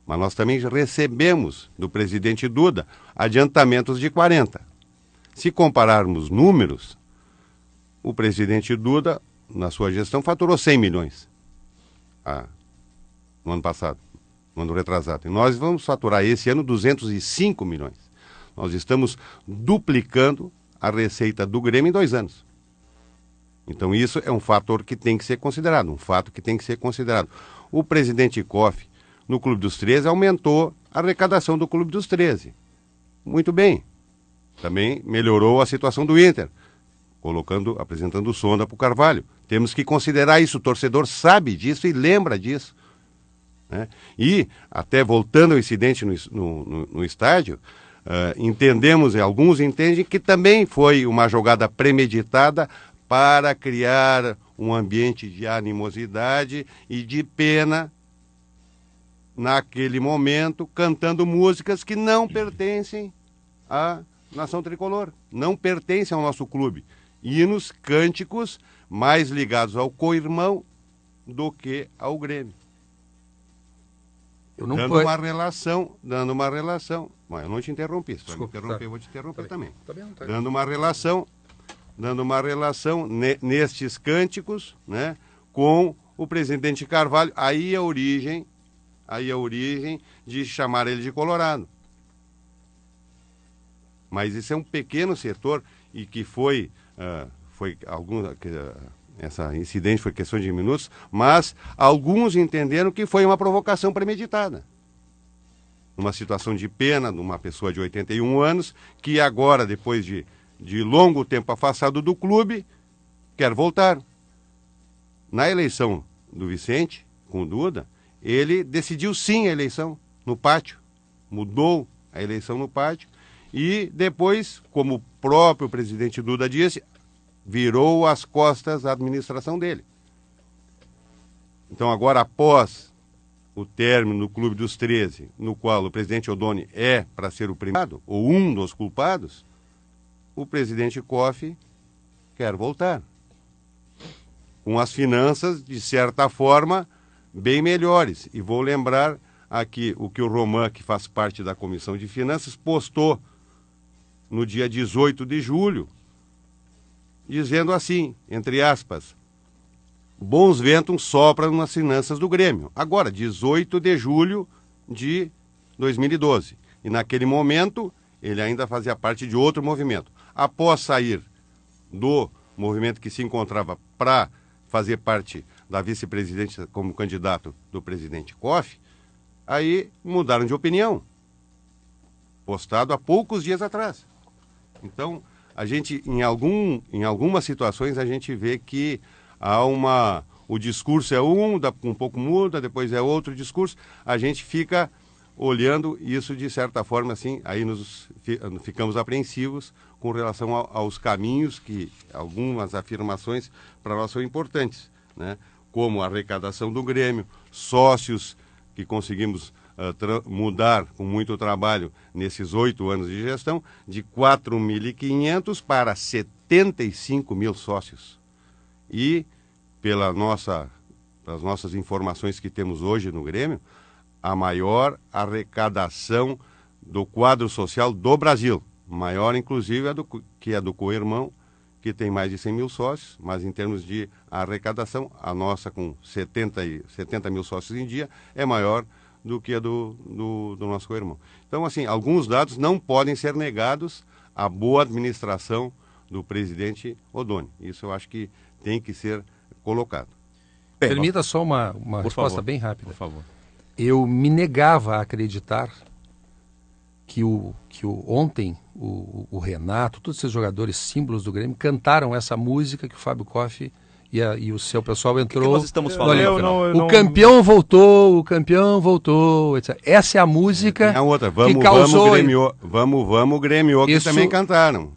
Mas nós também recebemos do presidente Duda adiantamentos de 40. Se compararmos números, o presidente Duda, na sua gestão, faturou 100 milhões no ano passado, no ano retrasado. E nós vamos faturar esse ano 205 milhões. Nós estamos duplicando a receita do Grêmio em 2 anos. Então isso é um fator que tem que ser considerado, O presidente Koff, no Clube dos 13, aumentou a arrecadação do Clube dos 13. Muito bem. Também melhorou a situação do Inter, apresentando sonda para o Carvalho. Temos que considerar isso, o torcedor sabe disso e lembra disso. Né? E, até voltando ao incidente no estádio, alguns entendem que também foi uma jogada premeditada para criar um ambiente de animosidade e de pena naquele momento, cantando músicas que não pertencem à nação tricolor, não pertencem ao nosso clube. Hinos, cânticos, mais ligados ao co-irmão do que ao Grêmio. Dando uma relação. Mas eu não te interrompi, se tu me interromper, eu vou te interromper também. Dando uma relação nestes cânticos, né, com o presidente Carvalho. Aí a origem de chamar ele de Colorado. Mas isso é um pequeno setor e que essa incidente foi questão de minutos, mas alguns entenderam que foi uma provocação premeditada. Uma situação de pena de uma pessoa de 81 anos que agora, depois de longo tempo afastado do clube, quer voltar. Na eleição do Vicente, com o Duda, ele decidiu sim a eleição no pátio, mudou a eleição no pátio e depois, como o próprio presidente Duda disse, virou as costas à administração dele. Então agora, após o término no Clube dos 13, no qual o presidente Odoni é para ser o primeiro, ou um dos culpados, o presidente Koff quer voltar. Com as finanças, de certa forma, bem melhores. E vou lembrar aqui o que o Roman, que faz parte da Comissão de Finanças, postou no dia 18 de julho, dizendo assim, entre aspas, bons ventos sopram nas finanças do Grêmio. Agora, 18 de julho de 2012. E naquele momento, ele ainda fazia parte de outro movimento. Após sair do movimento que se encontrava para fazer parte da vice-presidência como candidato do presidente Koff, aí mudaram de opinião. Postado há poucos dias atrás. Então, a gente, em algumas situações, a gente vê que o discurso é um pouco muda, depois é outro discurso, a gente fica olhando isso de certa forma, assim, aí ficamos apreensivos com relação aos caminhos que algumas afirmações para nós são importantes, né? Como a arrecadação do Grêmio, sócios que conseguimos mudar com muito trabalho nesses 8 anos de gestão, de 4.500 para 75 mil sócios. E, pelas nossas informações que temos hoje no Grêmio, a maior arrecadação do quadro social do Brasil. Maior, inclusive, que é do Co-Irmão, que tem mais de 100 mil sócios, mas em termos de arrecadação, a nossa com 70 mil sócios em dia é maior do que a do nosso Co-Irmão. Então, assim, alguns dados não podem ser negados à boa administração do presidente Odoni. Isso eu acho que tem que ser colocado. Permita só uma resposta favor, bem rápida. Por favor. Eu me negava a acreditar que ontem o Renato, todos esses jogadores símbolos do Grêmio, cantaram essa música que o Fábio Koff e o seu pessoal entrou. O que nós estamos falando? O campeão voltou, etc. Essa é a música a outra, que causou... Vamos Grêmio, que Isso... também cantaram.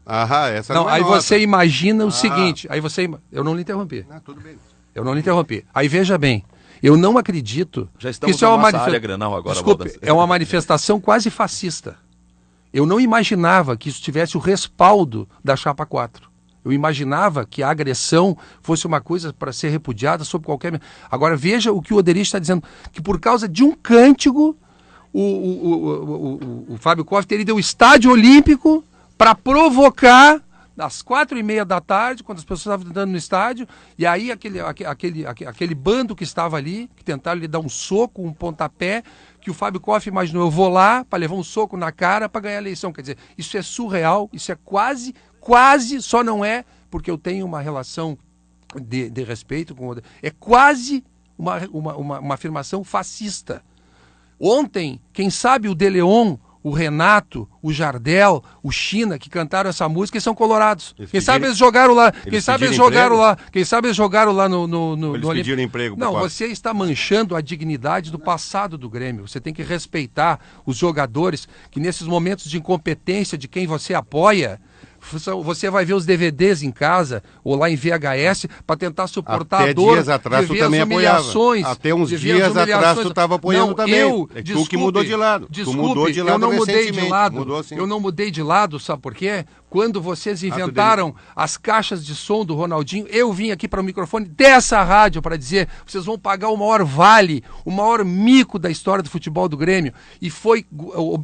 Essa não é aí nota. você imagina o seguinte, eu não lhe interrompi. Tudo bem. Eu não lhe interrompi. Aí veja bem, eu não acredito Já estamos que isso na nossa área Grenal agora. Desculpe, é uma manifestação quase fascista. Eu não imaginava que isso tivesse o respaldo da Chapa 4. Eu imaginava que a agressão fosse uma coisa para ser repudiada sob qualquer... Agora veja o que o Oderich está dizendo, que por causa de um cântico, o Fábio Koff teria ido ao Estádio Olímpico para provocar às 4h30 da tarde, quando as pessoas estavam andando no estádio, e aí aquele bando que estava ali, que tentaram lhe dar um soco, um pontapé, que o Fábio Koff imaginou, eu vou lá para levar um soco na cara para ganhar a eleição. Quer dizer, isso é surreal, isso é quase, só não é, porque eu tenho uma relação de respeito com o... É quase uma afirmação fascista. Ontem, quem sabe o De Leon, o Renato, o Jardel, o China, que cantaram essa música, eles são colorados. Quem sabe eles jogaram lá. Quem sabe eles jogaram lá no Eles pediram emprego. Não, você está manchando a dignidade do passado do Grêmio. Você tem que respeitar os jogadores que nesses momentos de incompetência de quem você apoia, você vai ver os DVDs em casa ou lá em VHS para tentar suportar a dor. Até dias atrás tu também apoiava. Até uns dias atrás tu estava apoiando também. Tu que mudou de lado. Desculpe, tu mudou de lado eu não mudei de lado. Mudou, sim. Eu não mudei de lado, sabe por quê? Quando vocês inventaram as caixas de som do Ronaldinho, eu vim aqui para o microfone dessa rádio para dizer, vocês vão pagar o maior vale, o maior mico da história do futebol do Grêmio, e foi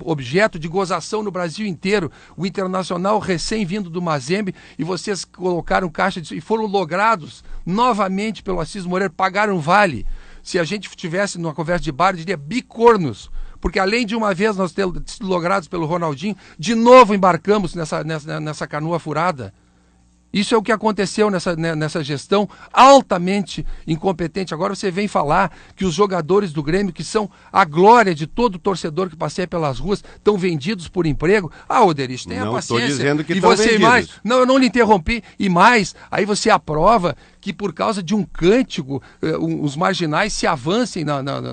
objeto de gozação no Brasil inteiro. O Internacional recém-vindo do Mazembe, e vocês colocaram caixa de som, e foram logrados novamente pelo Assis Moreira, pagaram vale. Se a gente estivesse numa conversa de bar, eu diria bicornos. Porque além de uma vez nós ter sido logrados pelo Ronaldinho, de novo embarcamos nessa canoa furada. Isso é o que aconteceu nessa gestão altamente incompetente. Agora você vem falar que os jogadores do Grêmio, que são a glória de todo torcedor que passeia pelas ruas, estão vendidos por emprego. Oderich, tenha paciência. Não estou dizendo que estão vendidos. Mais, não, eu não lhe interrompi. E mais, aí você aprova que por causa de um cântico, os marginais se avancem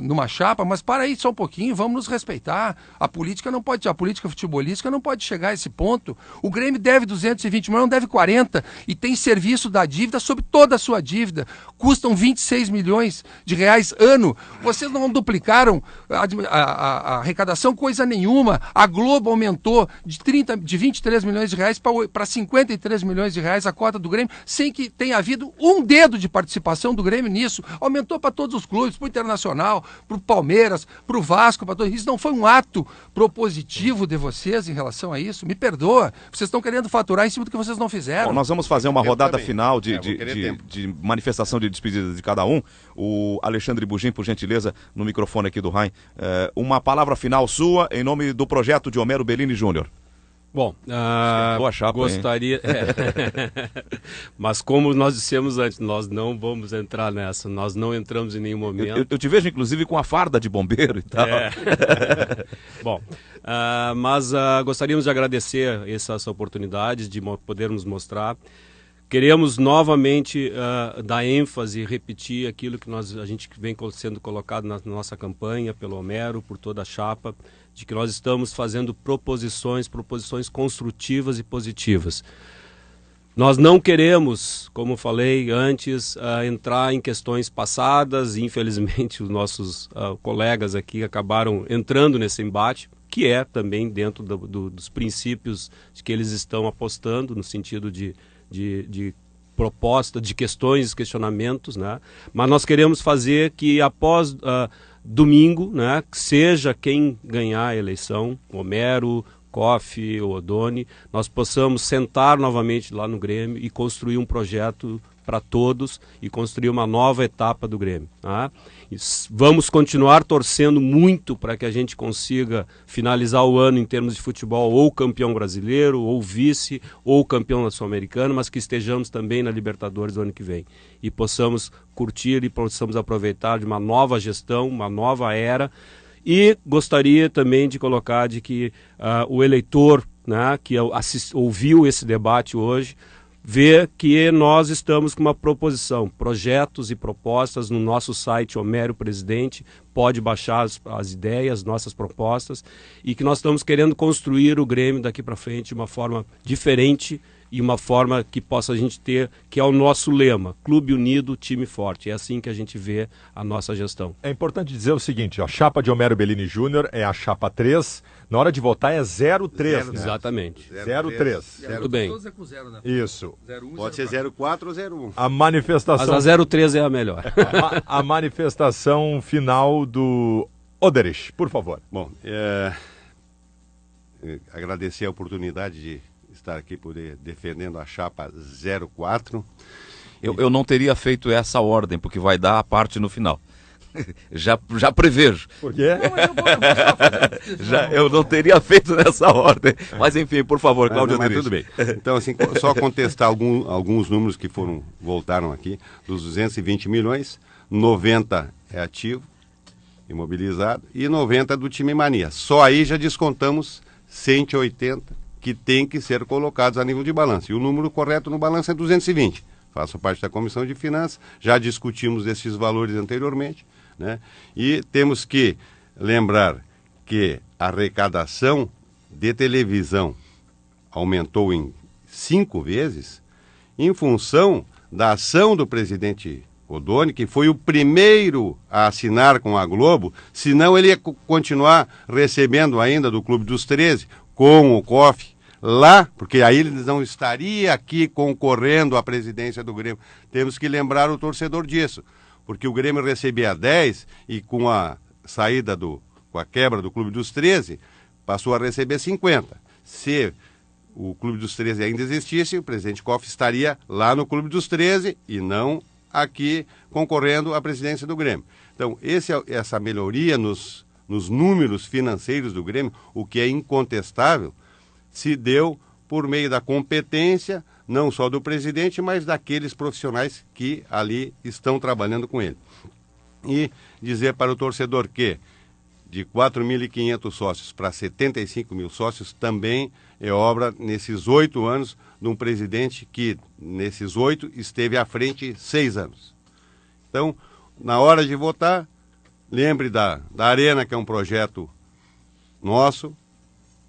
numa chapa, mas para aí só um pouquinho, vamos nos respeitar. A política futebolística não pode chegar a esse ponto. O Grêmio deve 220 milhões, não deve 40, e tem serviço da dívida sobre toda a sua dívida. Custam 26 milhões de reais ano. Vocês não duplicaram a arrecadação, coisa nenhuma. A Globo aumentou de 23 milhões de reais para 53 milhões de reais a cota do Grêmio, sem que tenha havido um dedo de participação do Grêmio nisso. Aumentou para todos os clubes, para o Internacional, para o Palmeiras, para o Vasco, para todos. Isso não foi um ato propositivo de vocês em relação a isso? Me perdoa. Vocês estão querendo faturar em cima do que vocês não fizeram. Bom, nós vamos fazer uma rodada final de manifestação de despedida de cada um. O Alexandre Bugim, por gentileza, no microfone aqui do Raim. Uma palavra final sua em nome do projeto de Homero Bellini Júnior. Bom, boa chapa, gostaria... Mas como nós dissemos antes, nós não vamos entrar nessa, nós não entramos em nenhum momento. Eu te vejo, inclusive, com a farda de bombeiro e tal. Bom, mas gostaríamos de agradecer essa oportunidade de podermos mostrar Queremos novamente dar ênfase e repetir aquilo que a gente vem sendo colocado na nossa campanha, pelo Homero, por toda a chapa, de que nós estamos fazendo proposições construtivas e positivas. Nós não queremos, como falei antes, entrar em questões passadas, e infelizmente os nossos colegas aqui acabaram entrando nesse embate, que é também dentro dos princípios de que eles estão apostando, no sentido de proposta, de questões, questionamentos, né? Mas nós queremos fazer que após domingo, né, seja quem ganhar a eleição, Homero, Koff, Oddone, nós possamos sentar novamente lá no Grêmio e construir um projeto para todos e construir uma nova etapa do Grêmio. Tá? Vamos continuar torcendo muito para que a gente consiga finalizar o ano em termos de futebol ou campeão brasileiro, ou vice, ou campeão sul-americano, mas que estejamos também na Libertadores do ano que vem. E possamos curtir e possamos aproveitar de uma nova gestão, uma nova era. E gostaria também de colocar de que o eleitor, né, que ouviu esse debate hoje, vê que nós estamos com uma proposição, projetos e propostas no nosso site Homero Presidente, pode baixar as ideias, nossas propostas, e que nós estamos querendo construir o Grêmio daqui para frente de uma forma diferente e uma forma que possa a gente ter, que é o nosso lema, Clube Unido, Time Forte. É assim que a gente vê a nossa gestão. É importante dizer o seguinte, a chapa de Homero Bellini Júnior é a chapa 3, na hora de votar é 03, né? Exatamente. 03. Tudo bem. Todos é com 0, né? Isso. 01, Pode ser 04 ou 01. A manifestação... Mas a 03 é a melhor. a manifestação final do Oderich, por favor. Bom, agradecer a oportunidade de estar aqui defendendo a chapa 04. Eu não teria feito essa ordem, porque vai dar a parte no final. Já prevejo. Por quê? Eu não teria feito nessa ordem. Mas enfim, por favor, Cláudio Oderich. Tudo bem. Então, assim, só contestar alguns números que voltaram aqui. Dos 220 milhões, 90 é ativo, imobilizado, e 90 do time Mania. Só aí já descontamos 180 que tem que ser colocados a nível de balanço. E o número correto no balanço é 220. Faço parte da Comissão de Finanças, já discutimos esses valores anteriormente, né? E temos que lembrar que a arrecadação de televisão aumentou em 5 vezes em função da ação do presidente Oddone, que foi o primeiro a assinar com a Globo, senão ele ia continuar recebendo ainda do Clube dos 13, com o Koff, lá, porque aí ele não estaria aqui concorrendo à presidência do Grêmio. Temos que lembrar o torcedor disso, porque o Grêmio recebia 10 e com a saída com a quebra do Clube dos 13, passou a receber 50. Se o Clube dos 13 ainda existisse, o presidente Koff estaria lá no Clube dos 13 e não aqui concorrendo à presidência do Grêmio. Então, essa melhoria nos números financeiros do Grêmio, o que é incontestável, se deu por meio da competência, não só do presidente, mas daqueles profissionais que ali estão trabalhando com ele. E dizer para o torcedor que de 4.500 sócios para 75 mil sócios também é obra, nesses 8 anos, de um presidente que, nesses 8, esteve à frente 6 anos. Então, na hora de votar, lembre da Arena, que é um projeto nosso,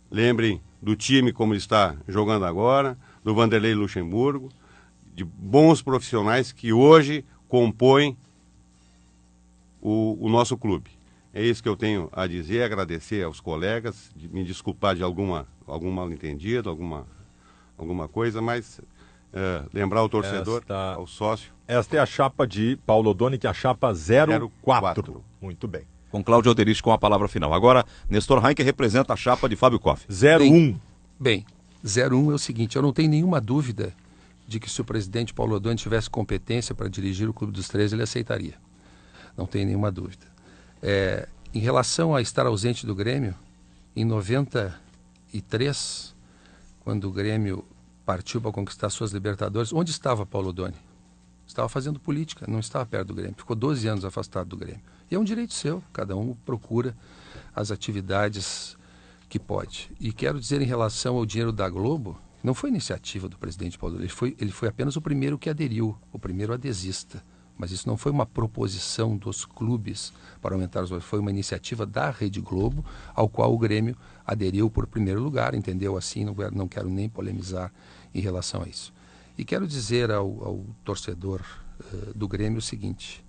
lembrem do time como está jogando agora, do Vanderlei Luxemburgo, de bons profissionais que hoje compõem o nosso clube. É isso que eu tenho a dizer, agradecer aos colegas, me desculpar de algum mal-entendido, alguma coisa, mas lembrar o torcedor, ao sócio. Esta é a chapa de Paulo Oddone, que é a chapa 04. Muito bem. Com Cláudio Oderich com a palavra final. Agora, Nestor Heinck representa a chapa de Fábio Koff. 01. Bem, 01 é o seguinte, eu não tenho nenhuma dúvida de que se o presidente Paulo Oddone tivesse competência para dirigir o Clube dos 13, ele aceitaria. Não tenho nenhuma dúvida. Em relação a estar ausente do Grêmio, em 93, quando o Grêmio partiu para conquistar suas Libertadores, onde estava Paulo Oddone? Estava fazendo política, não estava perto do Grêmio. Ficou 12 anos afastado do Grêmio. E é um direito seu, cada um procura as atividades que pode. E quero dizer em relação ao dinheiro da Globo, Não foi iniciativa do presidente Paulo Doni, ele foi apenas o primeiro que aderiu, o primeiro adesista. Mas isso não foi uma proposição dos clubes para aumentar os valores, foi uma iniciativa da Rede Globo, ao qual o Grêmio aderiu por primeiro lugar, entendeu assim, não quero nem polemizar em relação a isso. E quero dizer ao torcedor do Grêmio o seguinte,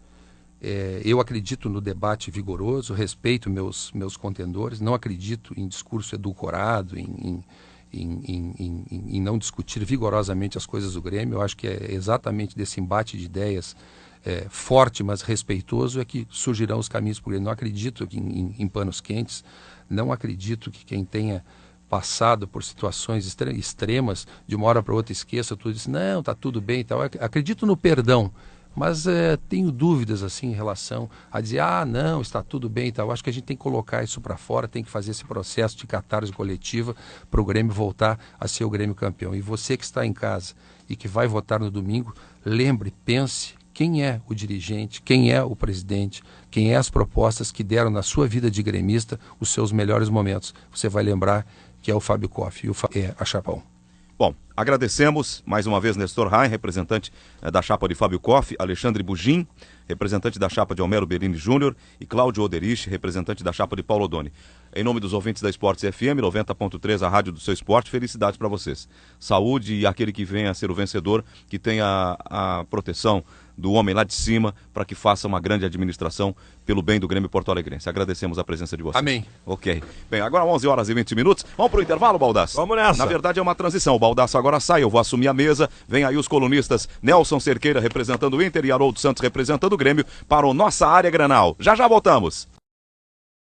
eu acredito no debate vigoroso, respeito meus contendores, não acredito em discurso edulcorado, em não discutir vigorosamente as coisas do Grêmio. Eu acho que é exatamente desse embate de ideias forte, mas respeitoso, é que surgirão os caminhos para o Grêmio. Não acredito em panos quentes, não acredito que quem tenha passado por situações extremas, de uma hora para outra esqueça tudo isso, não, está tudo bem e tal. Acredito no perdão, mas tenho dúvidas assim em relação a dizer, não, está tudo bem e tal. Acho que a gente tem que colocar isso para fora, tem que fazer esse processo de catarse coletiva para o Grêmio voltar a ser o Grêmio campeão. E você que está em casa e que vai votar no domingo, lembre, pense quem é o dirigente, quem é o presidente, quem é as propostas que deram na sua vida de gremista os seus melhores momentos. Você vai lembrar que é o Fábio Koff e a Chapa 1. Bom, agradecemos mais uma vez Nestor Rain, representante da chapa de Fábio Koff, Alexandre Bugin, representante da chapa de Homero Berini Júnior, e Cláudio Oderich, representante da chapa de Paulo Odoni. Em nome dos ouvintes da Esportes FM 90.3, a rádio do seu esporte, felicidades para vocês. Saúde e aquele que venha a ser o vencedor, que tenha a proteção do homem lá de cima, para que faça uma grande administração pelo bem do Grêmio Porto Alegrense. Agradecemos a presença de vocês. Amém. Ok. Bem, agora 11 horas e 20 minutos. Vamos pro intervalo, Baldasso? Vamos nessa. Na verdade é uma transição. O Baldasso agora sai, eu vou assumir a mesa. Vem aí os colunistas Nelson Cerqueira representando o Inter e Haroldo Santos representando o Grêmio para o Nossa Área Granal. Já voltamos.